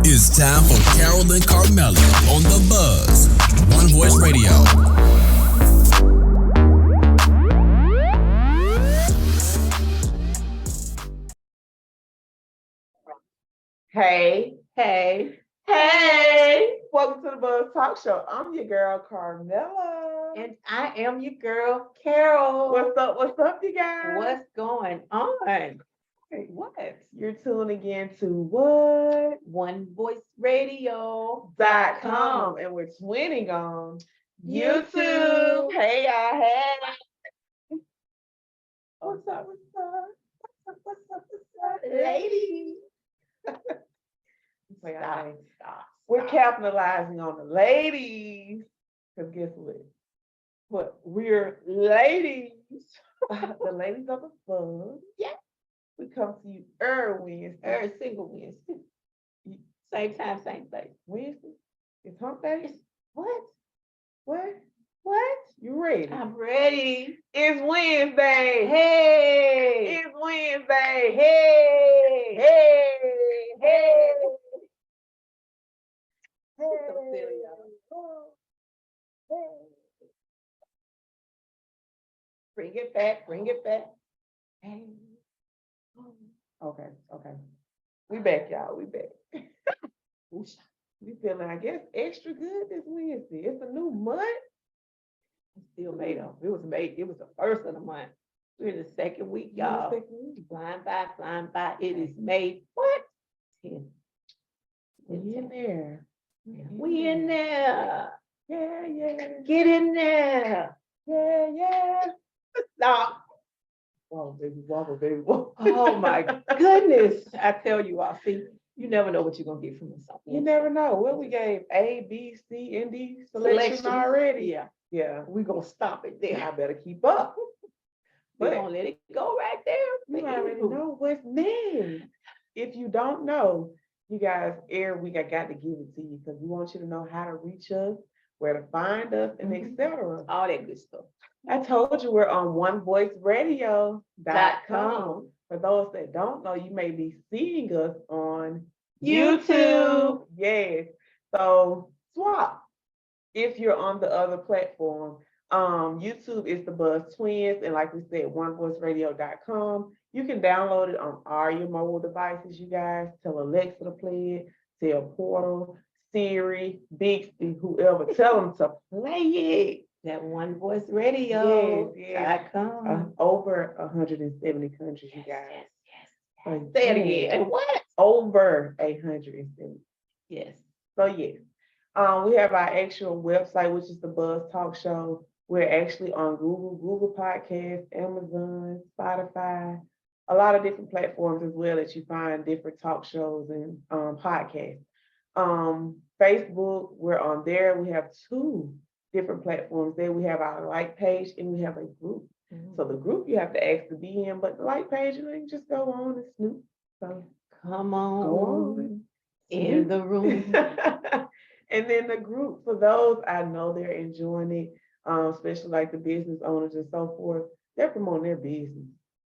It's time for Carole and Carmella on The Buzz, One Voice Radio. Hey, hey, hey. Welcome to the Buzz Talk Show. I'm your girl, Carmella. And I am your girl, Carole. What's up? What's up, you guys? What's going on? What? You're tuning in to what? One Voice Radio. .com, and we're twinning on YouTube. Hey, y'all. Hey. What's up? What's up? What's up, ladies? Stop. We're capitalizing on the ladies. Because guess what? We're ladies. The ladies of the fun. Yeah. We come to you Wednesday. Every single Wednesday. Same time, same place. Wednesday? It's hump day? What? What? You ready? I'm ready. It's Wednesday. Hey. It's Wednesday. Hey. Hey. Hey. So silly, y'all. Bring it back. Hey. Okay. We back, y'all. We back. We feeling, I guess, extra good this Wednesday. It's a new month. Still made up. It was the first of the month. We're in the second week, y'all. Flying by. It is May what? 10. We in there. We in there. Yeah. Get in there. Yeah. Stop. Wobble, baby. Oh my goodness. I tell you all, see, you never know what you're gonna get from this. You never know. What we gave A, B, C, and D selection already. Yeah. We're gonna stop it there. I better keep up. We're gonna let it go right there. You already know what's next. If you don't know, you guys, every week I got to give it to you because we want you to know how to reach us, where to find us, and etc. All that good stuff. I told you we're on onevoiceradio.com. For those that don't know, you may be seeing us on YouTube. Yes. So swap. If you're on the other platform, YouTube is the Buzz Twins, and like we said, onevoiceradio.com. You can download it on all your mobile devices, you guys. Tell Alexa to play it, tell Portal, Siri, Bixby, whoever, tell them to play it. That One Voice Radio. Yes. Over 170 countries, you guys. Yes. Say it again. And what? Over 870. Yes. So yes. We have our actual website, which is the Buzz Talk Show. We're actually on Google Podcasts, Amazon, Spotify, a lot of different platforms as well that you find different talk shows and podcasts. Facebook, we're on there. We have 2 different platforms there. We have our like page and we have a group. Mm-hmm. So the group you have to ask to be in, but the like page, you can just go on and snoop. So come on, go on in the room. And then the group, for those, I know they're enjoying it, especially like the business owners and so forth. They're promoting their business.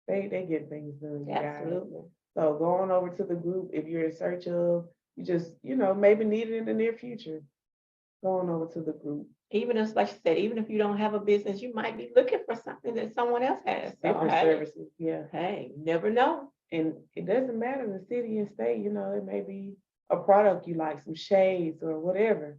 They get things done. Absolutely. Guys. So go on over to the group if you're in search of, you just, maybe need it in the near future. Go on over to the group. Even if, like you said, even if you don't have a business, you might be looking for something that someone else has. Different services, yeah. Hey, you never know. And it doesn't matter the city and state, it may be a product you like, some shades or whatever.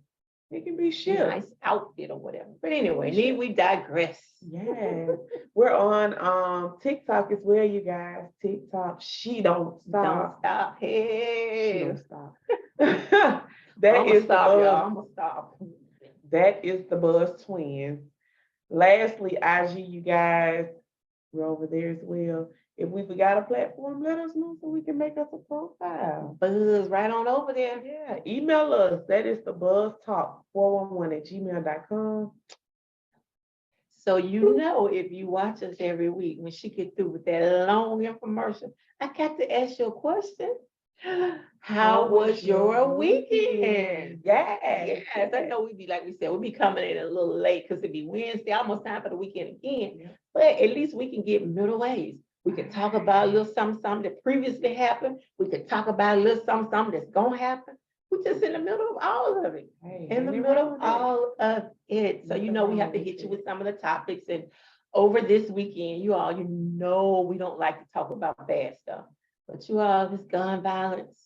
It can be shipped. Nice outfit or whatever. But anyway, we digress. Yeah. We're on TikTok as well, you guys. TikTok, she don't stop. Don't stop. Hey. She don't stop. I'm gonna stop. That is the Buzz Twins. Lastly, IG, you guys, we're over there as well. If we forgot a platform, let us know so we can make us a profile. Buzz right on over there. Yeah, email us. That is the buzztalk411@gmail.com. So if you watch us every week, when she get through with that long infomercial, I got to ask you a question. How was your weekend? Yes. I know we be coming in a little late because it'd be Wednesday, almost time for the weekend again. Yeah. But at least we can get middle ways. We could talk about a little something that previously happened. We could talk about a little something that's gonna happen. We're just in the middle of all of it. Hey, In the ain't it middle wrong of with that? all of it. So, Nothing we wrong have to with hit you it. with some of the topics. And over this weekend, we don't like to talk about bad stuff. But this gun violence.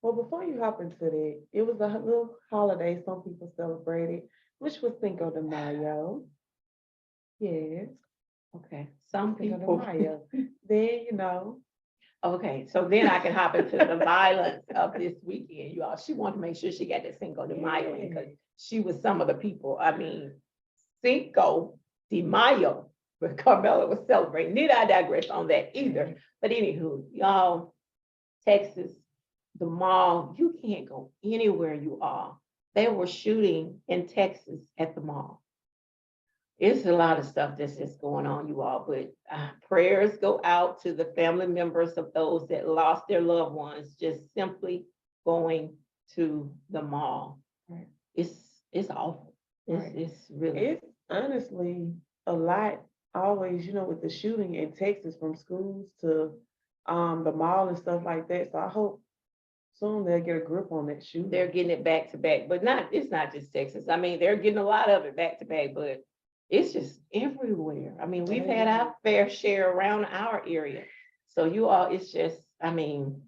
Well, before you hop into that, it was a little holiday some people celebrated, which was Cinco de Mayo. Yes, Okay, some Cinco de people. Mayo. Then, Okay, so then I can hop into the violence of this weekend, She wanted to make sure she got that Cinco de Mayo in because she was some of the people. I mean, Cinco de Mayo, but Carmella was celebrating. Need I digress on that either. But anywho, y'all, Texas, the mall, you can't go anywhere you are. They were shooting in Texas at the mall. It's a lot of stuff that's just going on, but prayers go out to the family members of those that lost their loved ones, just simply going to the mall. Right. It's awful. It's really. It's honestly a lot always, with the shooting in Texas from schools to the mall and stuff like that. So I hope soon they'll get a grip on that shooting. They're getting it back to back, but it's not just Texas. I mean, they're getting a lot of it back to back, but it's just everywhere. I mean, we've had our fair share around our area. So it's just, I mean,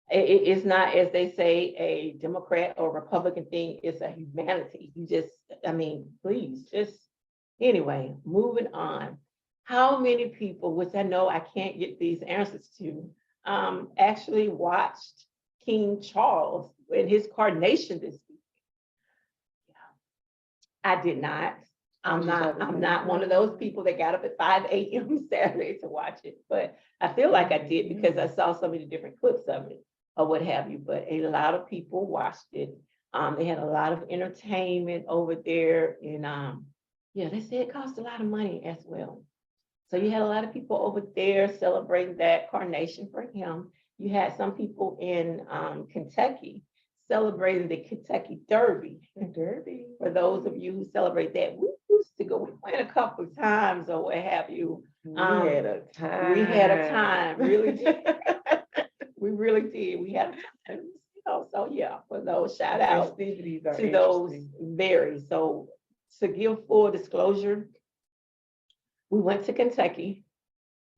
it's not, as they say, a Democrat or Republican thing. It's a humanity. Please, anyway, moving on. How many people, which I know I can't get these answers to, actually watched King Charles in his coronation this week? I did not. I'm not one of those people that got up at 5 a.m. Saturday to watch it, but I feel like I did because I saw so many different clips of it or what have you, but a lot of people watched it. They had a lot of entertainment over there and they said it cost a lot of money as well. So you had a lot of people over there celebrating that coronation for him. You had some people in Kentucky celebrating the Kentucky Derby. For those of you who celebrate that, we used to go, we went a couple of times or what have you. We had a time. We had a time, really did. We really did. We had a time. So for those shout out to those very. So to give full disclosure, we went to Kentucky,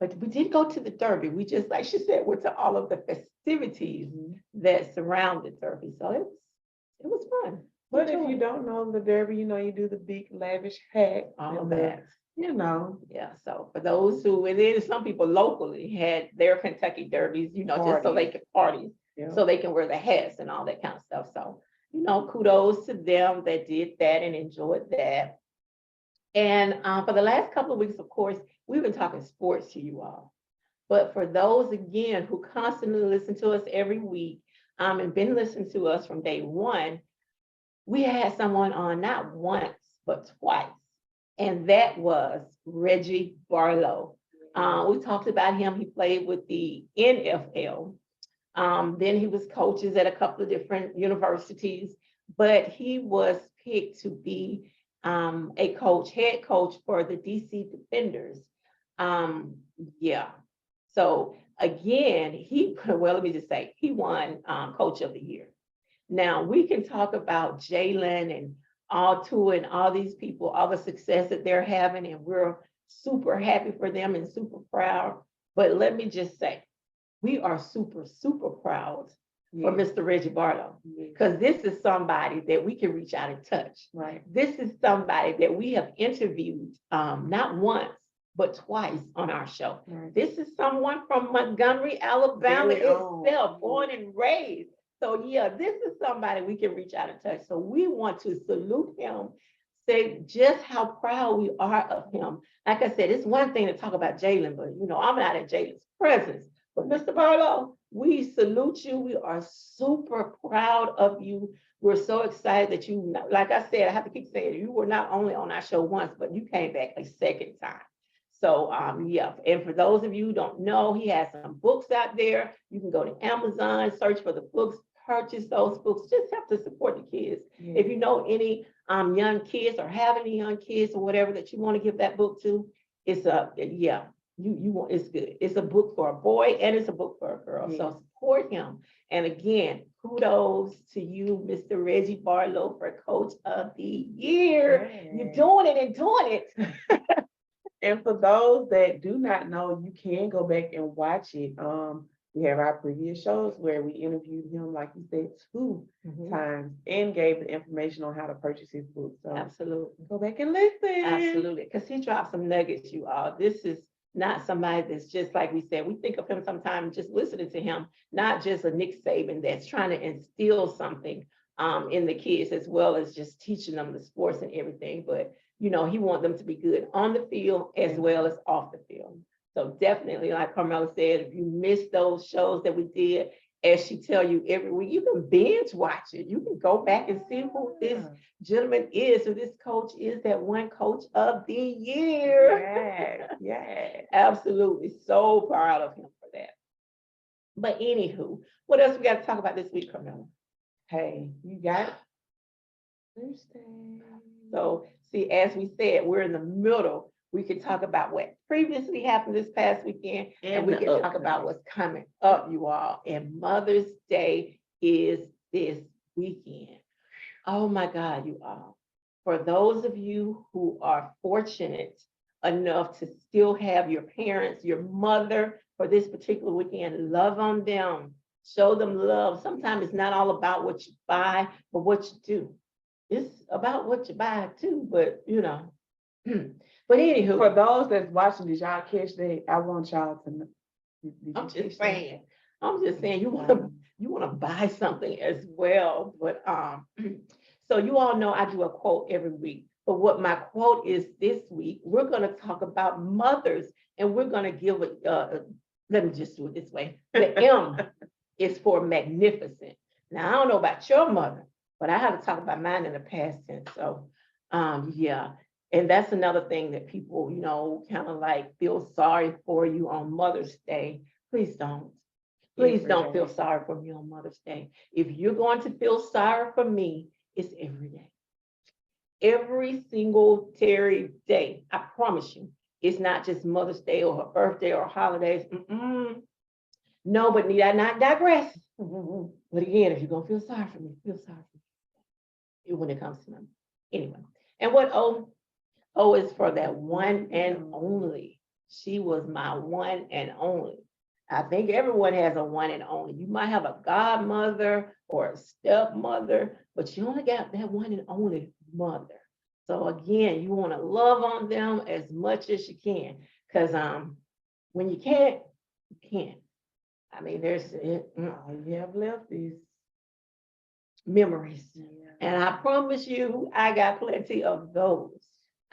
but we didn't go to the Derby. We just, like she said, went to all of the festivities that surround the Derby. So it was fun. But if you don't know the Derby, you do the big lavish hat. All of that. Yeah, so for those who, and then some people locally had their Kentucky Derbies, just so they could party, so they can wear the hats and all that kind of stuff. So, kudos to them that did that and enjoyed that. And for the last couple of weeks, of course, we've been talking sports to you all. But for those, again, who constantly listen to us every week and been listening to us from day one, we had someone on not once, but twice. And that was Reggie Barlow. We talked about him. He played with the NFL. Then he was coaches at a couple of different universities, but he was picked to be a head coach for the DC Defenders. So again, let me just say, he won Coach of the Year. Now we can talk about Jalen and and all these people, all the success that they're having, and we're super happy for them and super proud. But let me just say, we are super, super proud for Mr. Reggie Barlow, because this is somebody that we can reach out and touch. Right. This is somebody that we have interviewed not once, but twice on our show. Right. This is someone from Montgomery, Alabama itself, born and raised. So this is somebody we can reach out and touch. So we want to salute him, say just how proud we are of him. Like I said, it's one thing to talk about Jalen, but I'm not in Jalen's presence. But Mr. Barlow, we salute you. We are super proud of you. We're so excited that you, like I said, I have to keep saying, you were not only on our show once, but you came back a second time. So, and for those of you who don't know, he has some books out there. You can go to Amazon, search for the books, purchase those books, just have to support the kids. If you know any young kids or have any young kids or whatever that you want to give that book to, it's it's good. It's a book for a boy and it's a book for a girl. So support him. And again, kudos to you, Mr. Reggie Barlow, for Coach of the Year. You're doing it and doing it. And for those that do not know, you can go back and watch it. We have our previous shows where we interviewed him, like you said, 2 times and gave the information on how to purchase his book. So Absolutely. go back and listen. Absolutely. Because he dropped some nuggets, you all. This is not somebody that's just like we said. We think of him sometimes just listening to him, not just a Nick Saban that's trying to instill something in the kids as well as just teaching them the sports and everything. But he wants them to be good on the field as well as off the field. So definitely, like Carmella said, if you missed those shows that we did, as she tell you every week, you can binge watch it. You can go back and see who this gentleman is, who this coach is, that one Coach of the Year. Yeah. Absolutely. So proud of him for that. But anywho, what else we got to talk about this week, Carmella? Hey, you got it. Thursday. So see, as we said, we're in the middle. We can talk about what previously happened this past weekend, and we can talk about what's coming up, you all. And Mother's Day is this weekend. Oh my God, you all. For those of you who are fortunate enough to still have your parents, your mother for this particular weekend, love on them, show them love. Sometimes it's not all about what you buy, but what you do. It's about what you buy too, but But anywho, for those that's watching, did y'all catch that? I want y'all to know. I'm just saying you want to buy something as well. But so you all know I do a quote every week. But what my quote is this week, we're going to talk about mothers, and we're going to give it. Let me just do it this way. The M is for magnificent. Now I don't know about your mother, but I have to talk about mine in the past tense. So yeah. And that's another thing that people, kind of like feel sorry for you on Mother's Day. Please don't. Please don't feel sorry for me on Mother's Day. If you're going to feel sorry for me, it's every day. Every single Terry day. I promise you. It's not just Mother's Day or her birthday or holidays. No, but need I not digress? But again, if you're going to feel sorry for me, feel sorry for me when it comes to them. Anyway, and what O is for that one and only. She was my one and only. I think everyone has a one and only. You might have a godmother or a stepmother, but you only got that one and only mother. So again, you want to love on them as much as you can, because when you can't, you can't. I mean, You have left these memories. And I promise you, I got plenty of those.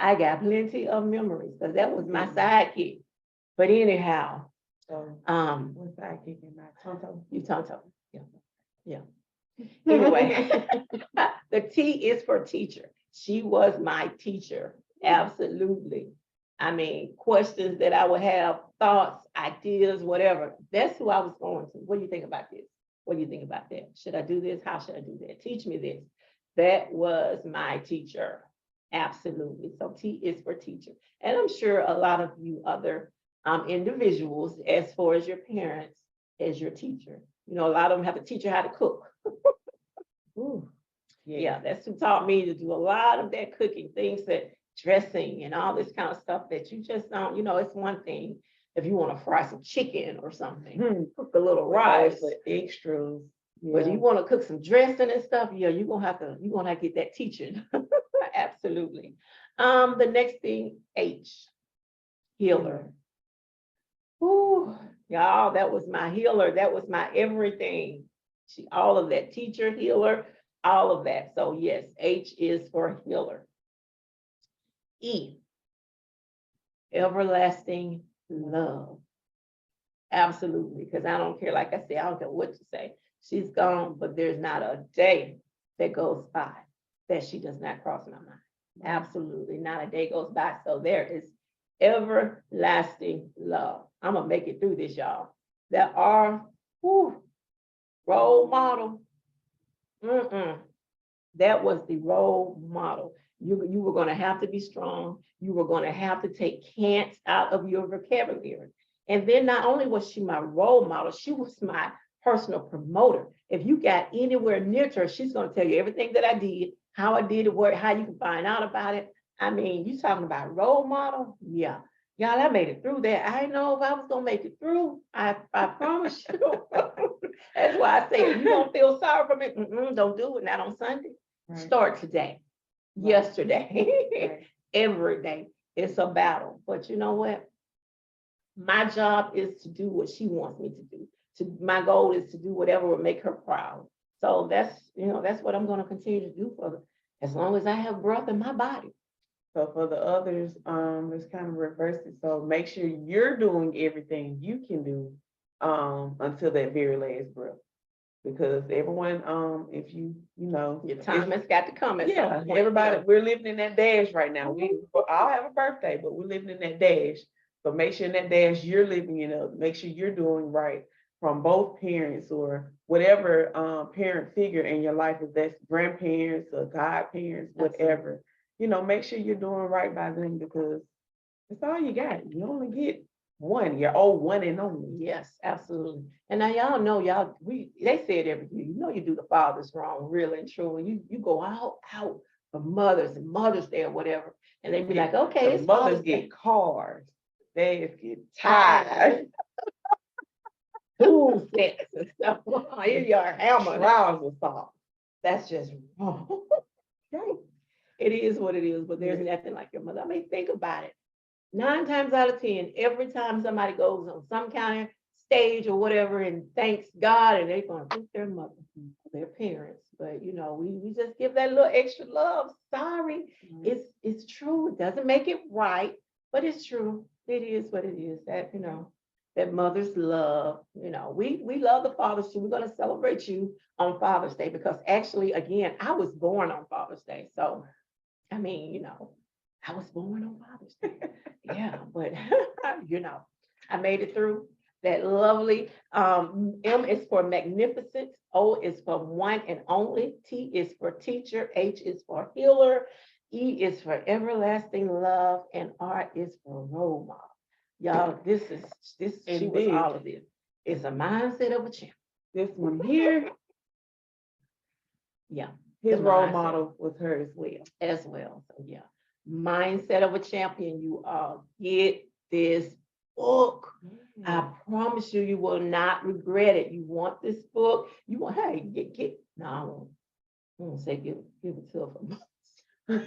I got plenty of memories because that was my sidekick. But anyhow, what's sidekick in my tonto? You tonto. Yeah. Anyway, the T is for teacher. She was my teacher. Absolutely. I mean, questions that I would have, thoughts, ideas, whatever. That's who I was going to. What do you think about this? What do you think about that? Should I do this? How should I do that? Teach me this. That was my teacher. Absolutely. So T is for teacher. And I'm sure a lot of you other individuals, as far as your parents, as your teacher, a lot of them have to teach you how to cook. Ooh, yeah, that's who taught me to do a lot of that cooking, things that dressing and all this kind of stuff that you just don't, it's one thing if you want to fry some chicken or something, cook a little rice, but extras. But you want to cook some dressing and stuff, you're gonna have to get that teaching. Absolutely. The next thing, H, healer. Ooh, y'all, that was my healer. That was my everything. All of that, teacher, healer, all of that. So yes, H is for healer. E, everlasting love. Absolutely, because I don't care, like I said, I don't care what you say. She's gone, but there's not a day that goes by that she does not cross my mind. Absolutely, not a day goes by. So there is everlasting love. I'm going to make it through this, y'all. There are role model. That was the role model. You were going to have to be strong. You were going to have to take can'ts out of your vocabulary. And then not only was she my role model, she was my personal promoter. If you got anywhere near to her, she's going to tell you everything that I did, how I did it, where, how you can find out about it. I mean, you talking about role model? Yeah. Y'all, I made it through that. I didn't know if I was going to make it through. I promise you. That's why I say, if you don't feel sorry for me, don't do it. Not on Sunday. Right. Start today, Right. yesterday, Right. every day. It's a battle. But you know what? My job is to do what she wants me to do. My goal is to do whatever would make her proud. So that's what I'm going to continue to do for her, as long as I have breath in my body. So for the others, it's kind of reverse it. So make sure you're doing everything you can do until that very last breath. Because everyone, if you know, Your time has got to come at yeah, some point. everybody, we're living in that dash right now. We all have a birthday, but we're living in that dash. So make sure in that dash you're living it up. Make sure you're doing right from both parents or whatever parent figure in your life, if that's grandparents or godparents, whatever. You know, make sure you're doing right by them because it's all you got. You only get one, your old one and only. Yes, absolutely. And now y'all know they say it every year. You know you do the fathers wrong, really and truly. You go out for mothers and Mother's Day or whatever, and they be like, okay, it's mothers Father's Day. get cars, dads get tired. Tool sets and stuff. Here you are, hammer. Trouser socks. That's just wrong. It is what it is, but there's nothing like your mother. I mean, think about it. 9 times out of 10, every time somebody goes on some kind of stage or whatever and thanks God, and they're going to thank their mother, their parents. But you know, we just give that little extra love. Sorry, it's true. It doesn't make it right, but it's true. It is what it is. That that mother's love. You know, we love the fathers too. We're going to celebrate you on Father's Day because actually, again, I was born on Father's Day, so I mean, I was born on Father's Day. Yeah, but I made it through that lovely. M is for magnificent. O is for one and only. T is for teacher. H is for healer. E is for everlasting love. And R is for role model. Y'all, this she was all of this. It's a mindset of a champion. This one here. Yeah. His role model was her as well. So yeah. Mindset of a champion. You all get this book. I promise you, you will not regret it. You want this book. You want, hey, get. No, I won't say give it to her.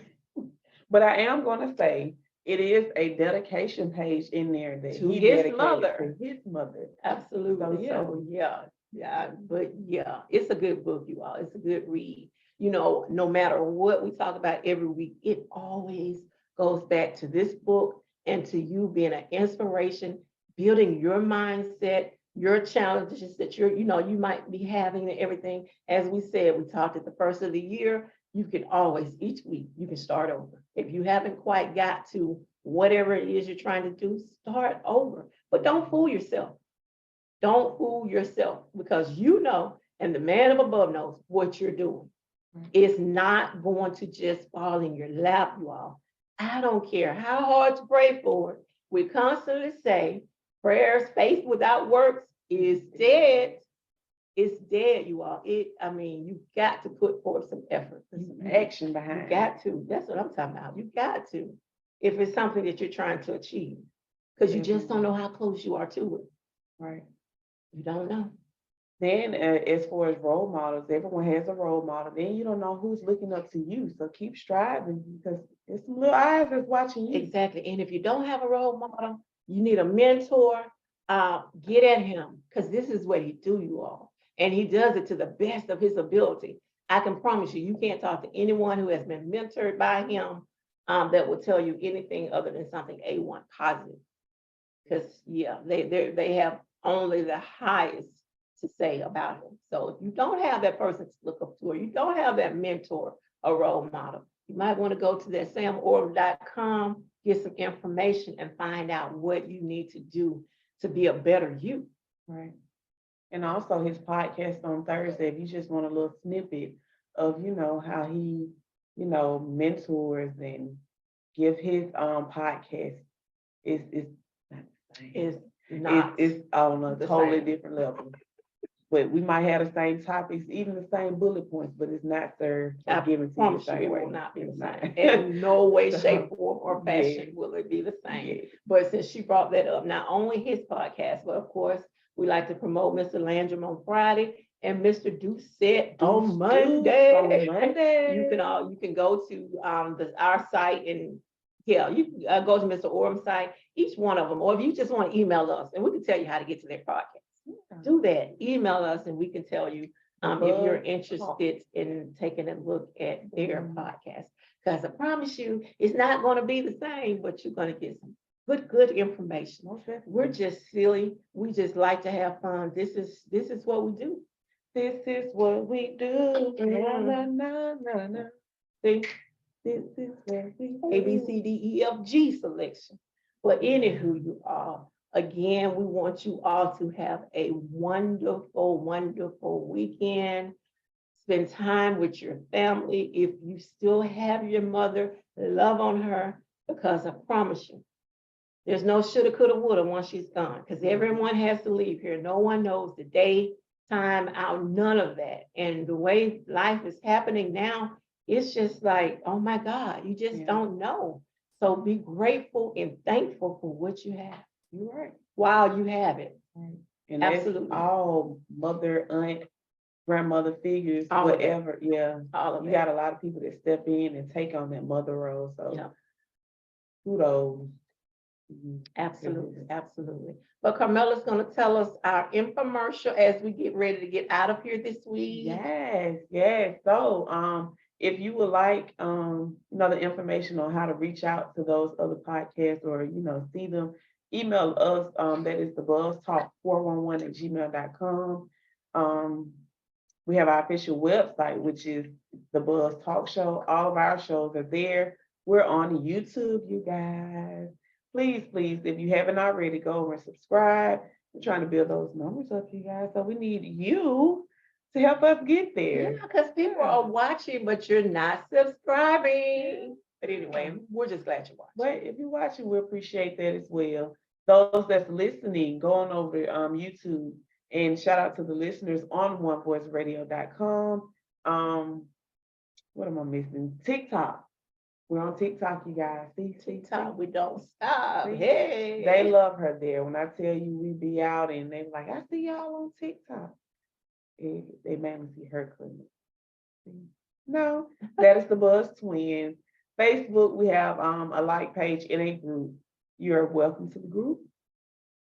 But I am going to say it is a dedication page in there that to he his mother. to his mother. Absolutely. So yeah. But yeah, it's a good book, you all. It's a good read. No matter what we talk about every week, it always goes back to this book and to you being an inspiration, building your mindset, your challenges that you might be having and everything. As we said, we talked at the first of the year, you can always, each week, you can start over. If you haven't quite got to whatever it is you're trying to do, start over. But don't fool yourself. Don't fool yourself because and the man up above knows what you're doing. It's not going to just fall in your lap, you all. I don't care how hard to pray for it. We constantly say prayers, faith without works is dead. It's dead, you all. You got to put forth some effort, some action behind. You got to. That's what I'm talking about. You got to. If it's something that you're trying to achieve, because you just don't know how close you are to it. Right. You don't know. Then as far as role models, everyone has a role model. Then you don't know who's looking up to you. So keep striving because there's some little eyes that's watching you. Exactly. And if you don't have a role model, you need a mentor. Get at him because this is what he do, you all. And he does it to the best of his ability. I can promise you, you can't talk to anyone who has been mentored by him that will tell you anything other than something A1 positive. Because they have only the highest to say about him. So if you don't have that person to look up to, or you don't have that mentor or role model, you might want to go to that samorder.com, get some information and find out what you need to do to be a better you. Right. And also his podcast on Thursday, if you just want a little snippet of, how he, mentors and give his podcast, it's not the same. It's on a totally different level. but we might have the same topics, even the same bullet points, but it's not served or I given to you the promise you, same it way. will not be the It's not. same. In no way, So, shape, form, or fashion yeah. will it be the same. Yeah. But since she brought that up, not only his podcast, but of course, we like to promote Mr. Landrum on Friday and Mr. Doucette on Monday. On Monday. You can go to our site and you can go to Mr. Orm's site, each one of them, or if you just want to email us and we can tell you how to get to their podcast. Do that. Email us and we can tell you if you're interested in taking a look at their podcast. Because I promise you, it's not going to be the same, but you're going to get some good information. We're just silly. We just like to have fun. This is what we do. This is what we do. See, This is what we do. A, B, C, D, E, F, G selection. But anywho, you all, again, we want you all to have a wonderful, wonderful weekend. Spend time with your family. If you still have your mother, love on her, because I promise you, there's no shoulda, coulda, woulda once she's gone, because everyone has to leave here. No one knows the day, time, out, none of that. And the way life is happening now, it's just like, oh my God, you just don't know. So be grateful and thankful for what you have. You're right. While you have it. Right. And Absolutely. that's all mother, aunt, grandmother figures, All of whatever. Yeah. All of You it. got a lot of people that step in and take on that mother role. So kudos. Absolutely, absolutely. But Carmella's going to tell us our infomercial as we get ready to get out of here this week. Yes. So, if you would like, the information on how to reach out to those other podcasts or, see them, email us. That is the buzztalk411@gmail.com. We have our official website, which is the Buzz Talk Show. All of our shows are there. We're on YouTube, you guys. Please, if you haven't already, go over and subscribe. We're trying to build those numbers up, you guys. So we need you to help us get there. Yeah, because people are watching, but you're not subscribing. But anyway, we're just glad you're watching. But if you're watching, we appreciate that as well. Those that's listening, go on over to YouTube and shout out to the listeners on onevoiceradio.com. What am I missing? TikTok. We're on TikTok, you guys. See, TikTok, we don't stop. See? Hey. They love her there. When I tell you we be out and they like, I see y'all on TikTok. They mainly see her clinic. No, that is the Buzz Twins. Facebook, we have a like page in a group. You're welcome to the group.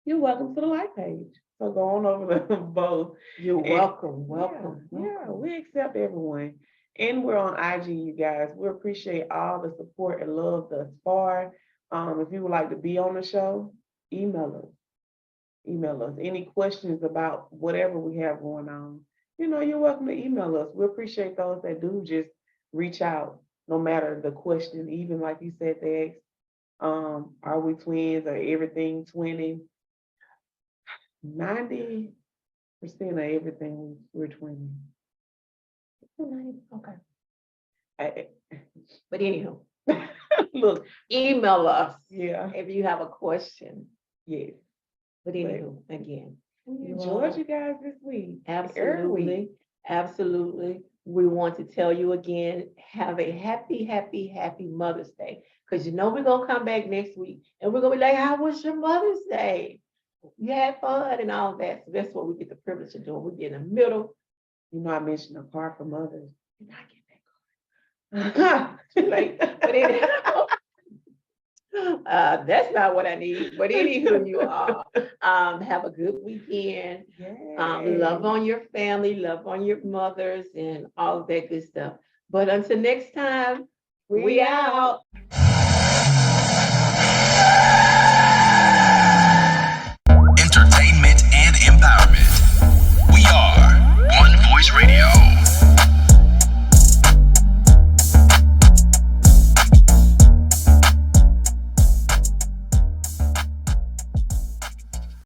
You're welcome to the like page. So go on over to both. You're welcome. Yeah, we accept everyone. And we're on IG, you guys. We appreciate all the support and love thus far. If you would like to be on the show, email us. Any questions about whatever we have going on, you're welcome to email us. We appreciate those that do just reach out, no matter the question. Even like you said, they ask, are we twins or everything twinning? 90% of everything we're twinning. Okay. But anywho, look, email us. Yeah. If you have a question. Yes. But anywho, again, we enjoyed you guys this week. Absolutely. Absolutely. We want to tell you again, have a happy Mother's Day. Because we're going to come back next week and we're going to be like, how was your Mother's Day? You had fun and all that. So that's what we get the privilege of doing. We get in the middle. I mentioned a car for mothers. Did not get that car. Too late. But anyhow, that's not what I need. But anywho, you all have a good weekend. Love on your family, love on your mothers, and all of that good stuff. But until next time, we out. Entertainment and empowerment. We are One Voice Radio.